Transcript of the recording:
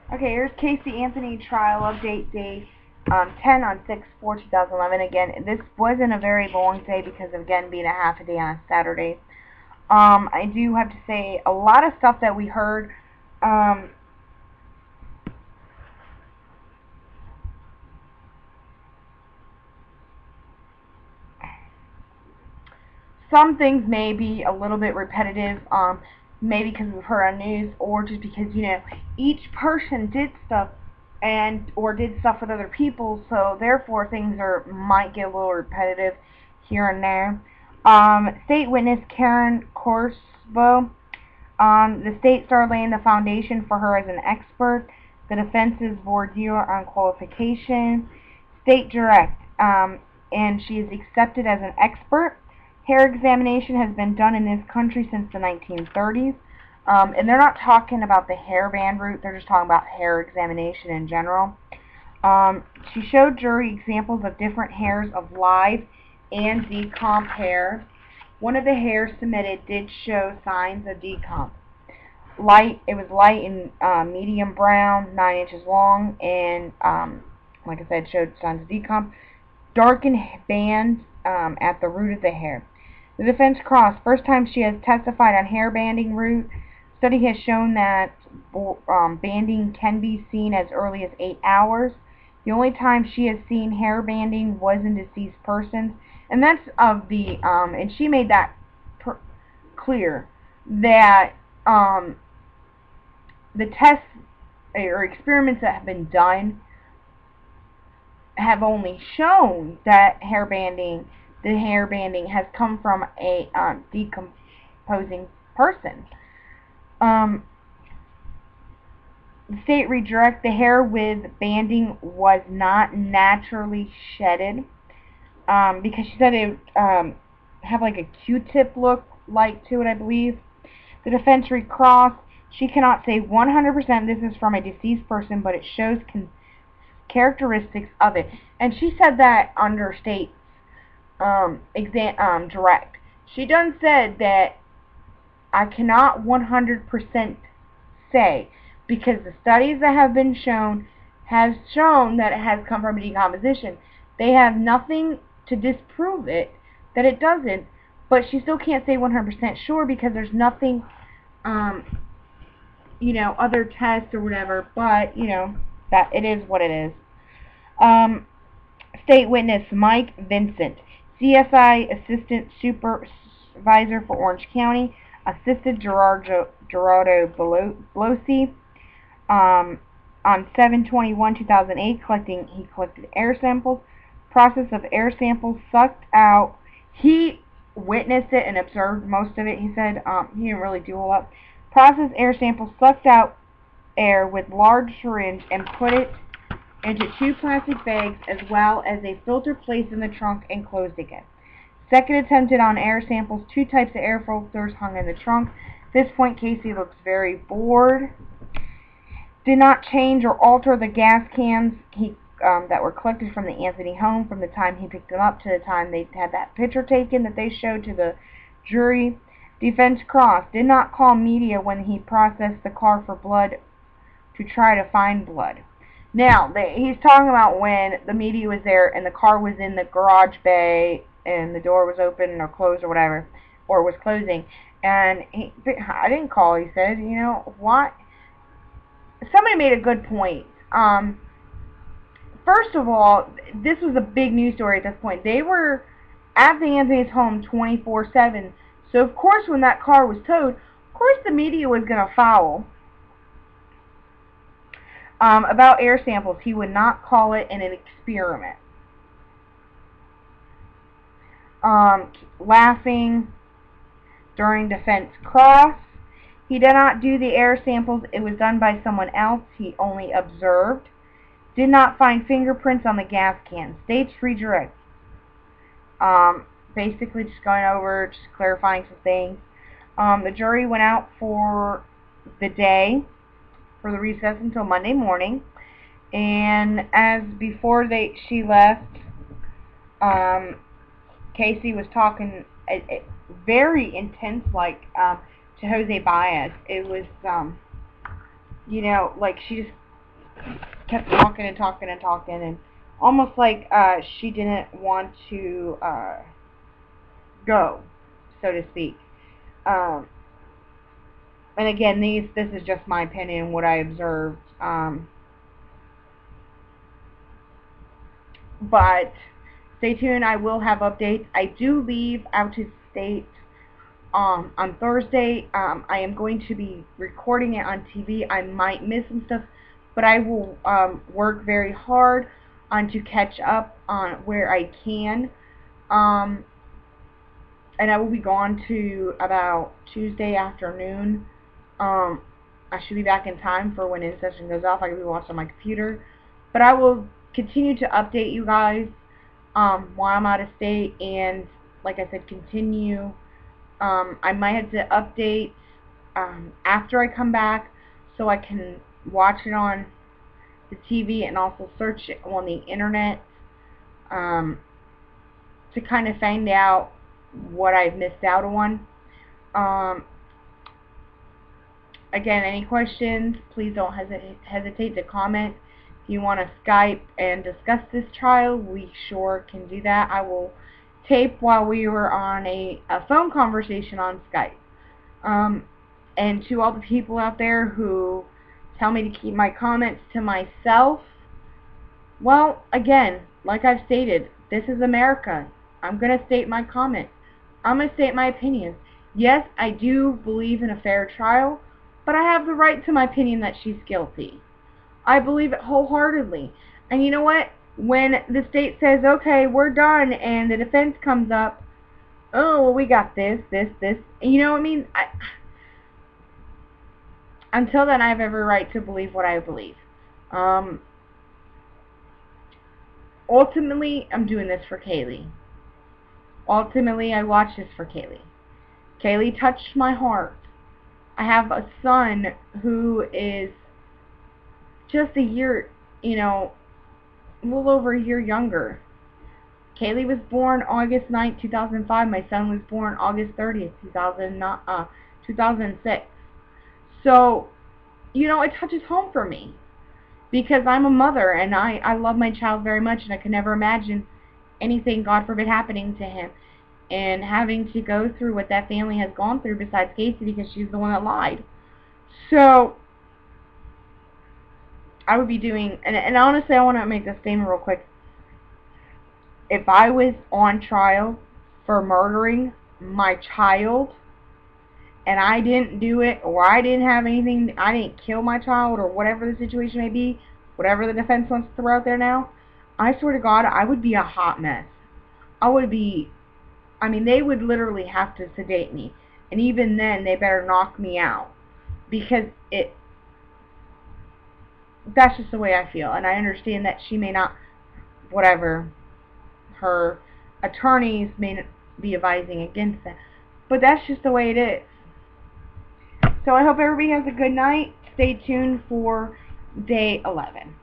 Okay, here's Casey Anthony trial update day 10 on 6/4/2011. Again, this wasn't a very long day because of, again, being a half a day on a Saturday. I do have to say a lot of stuff that we heard. Um, some things may be a little bit repetitive, maybe because we've heard on news, or just because, each person did stuff or did stuff with other people, so therefore things might get a little repetitive here and there. State witness Karen Corso. The state started laying the foundation for her as an expert. The defense's voir dire on qualification. State direct, and she is accepted as an expert. Hair examination has been done in this country since the 1930s. And they're not talking about the hairband route, they're just talking about hair examination in general. She showed jury examples of different hairs of live and decomp hair. One of the hairs submitted did show signs of decomp. It was light and medium brown, 9 inches long, and like I said, showed signs of decomp. Darkened band at the root of the hair. The defense crossed. First time she has testified on hair banding route. Study has shown that banding can be seen as early as 8 hours. The only time she has seen hair banding was in deceased persons, and that's and she made that clear that the tests or experiments that have been done have only shown that the hair banding has come from a decomposing person. Um, the state redirect the hair with banding was not naturally shedded, because she said it have like a Q-tip look like to it, I believe. The defense recrossed. She cannot say 100% this is from a deceased person, but it shows characteristics of it. And she said that under state direct. She done said that I cannot 100% say, because the studies that have been shown have shown that it has come from a decomposition. They have nothing to disprove it, that it doesn't, but she still can't say 100% sure because there's nothing, other tests or whatever, but, that it is what it is. State witness Mike Vincent, CSI Assistant Supervisor for Orange County, assisted Gerardo Blosi, on 7/21/2008, he collected air samples. Process of air samples sucked out. He witnessed it and observed most of it. He said he didn't really do a lot. Process air samples sucked out air with large syringe and put it into 2 plastic bags, as well as a filter placed in the trunk and closed again. Second attempted on air samples. 2 types of air filters hung in the trunk. At this point, Casey looks very bored. Did not change or alter the gas cans that were collected from the Anthony home from the time he picked them up to the time they had that picture taken that they showed to the jury. Defense cross. Did not call media when he processed the car for blood to try to find blood. Now, he's talking about when the media was there and the car was in the garage bay and the door was open or closed or whatever, or was closing. And I didn't call, he said. What? Somebody made a good point. First of all, this was a big news story at this point. They were at the Anthony's home 24/7. So, of course, when that car was towed, of course the media was going to follow. About air samples, he would not call it an experiment. Laughing during defense cross. He did not do the air samples. It was done by someone else. He only observed. Did not find fingerprints on the gas can. State's redirect. Basically just going over, just clarifying some things. The jury went out for the day, for the recess until Monday morning. And as before she left, Casey was talking very intense, to Jose Baez. It was, like she just kept talking and talking and talking, and almost like she didn't want to go, so to speak. Um, and again, this is just my opinion, what I observed. But stay tuned. I will have updates. I do leave out of state on Thursday. I am going to be recording it on TV. I might miss some stuff, but I will work very hard on to catch up on where I can. Um, and I will be gone to about Tuesday afternoon. Um, I should be back in time for when in session goes off. I can be watching on my computer, but I will continue to update you guys while I'm out of state, and like I said, continue. I might have to update after I come back so I can watch it on the TV and also search it on the internet um, to kind of find out what I've missed out on. Um, Again, any questions, please don't hesitate to comment. If you want to Skype and discuss this trial, we sure can do that. I will tape while we were on a phone conversation on Skype. And to all the people out there who tell me to keep my comments to myself, well, again, like I've stated, this is America. I'm going to state my comments. I'm going to state my opinions. Yes, I do believe in a fair trial, but I have the right to my opinion that she's guilty. I believe it wholeheartedly. And you know what? When the state says, okay, we're done, and the defense comes up, oh, well, we got this. You know what I mean? Until then, I have every right to believe what I believe. Ultimately, I'm doing this for Kaylee. Ultimately, I watch this for Kaylee. Kaylee touched my heart. I have a son who is just a year, a little over a year younger. Kaylee was born August 9th, 2005. My son was born August 30th, 2006. So, it touches home for me because I'm a mother and I love my child very much, and I could never imagine anything, God forbid, happening to him and having to go through what that family has gone through besides Casey because she's the one that lied. So, I would be doing, and honestly, I want to make this statement real quick. If I was on trial for murdering my child and I didn't do it, or I didn't have anything, I didn't kill my child, or whatever the situation may be, whatever the defense wants to throw out there now, I swear to God, I would be a hot mess. They would literally have to sedate me. And even then, they better knock me out. Because that's just the way I feel. And I understand that she may not, whatever, her attorneys may be advising against that. But that's just the way it is. So I hope everybody has a good night. Stay tuned for day 11.